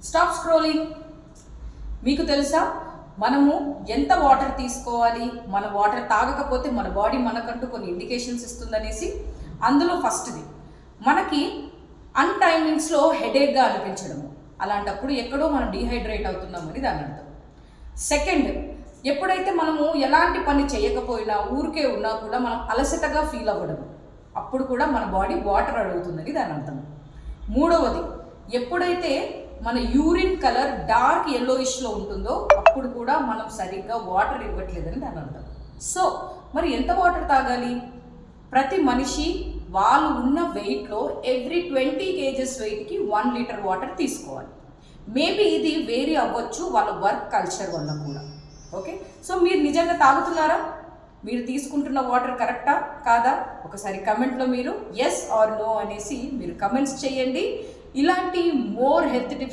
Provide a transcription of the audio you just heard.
Stop scrolling. మీకు తెలుసా మనము ఎంత వాటర్ తీసుకోవాలి, మన వాటర్ తాగకపోతే మన బాడీ మనకంటూ కొన్ని ఇండికేషన్స్ ఇస్తుందనేసి. అందులో ఫస్ట్ది మనకి అన్ టైమింగ్స్లో హెడేక్గా అనిపించడము, అలాంటప్పుడు ఎక్కడో మనం డీహైడ్రేట్ అవుతున్నామని దాని అర్థం. సెకండ్, ఎప్పుడైతే మనము ఎలాంటి పని చేయకపోయినా ఊరికే ఉన్నా కూడా మనం అలసటగా ఫీల్ అవ్వడం, అప్పుడు కూడా మన బాడీ వాటర్ అడుగుతుందని దాని అర్థం. మూడవది, ఎప్పుడైతే మన యూరిన్ కలర్ డార్క్ yellowish-లో ఉంటుందో అప్పుడు కూడా మనం సరిగ్గా వాటర్ ఇవ్వట్లేదని దాని అర్థం. సో మరి ఎంత వాటర్ తాగాలి? ప్రతి మనిషి వాళ్ళు ఉన్న వెయిట్లో ఎవ్రీ 20 kgs వెయిట్కి 1 లీటర్ వాటర్ తీసుకోవాలి. మేబీ ఇది వేరీ అవ్వచ్చు వాళ్ళ వర్క్ కల్చర్ వల్ల కూడా. ఓకే, సో మీరు నిజంగా తాగుతున్నారా? మీరు తీసుకుంటున్న వాటర్ కరెక్టా కాదా? ఒకసారి కమెంట్లో మీరు ఎస్ ఆర్ నో అనేసి మీరు కమెంట్స్ చేయండి. ఇలాంటి మోర్ హెల్త్ టిప్స్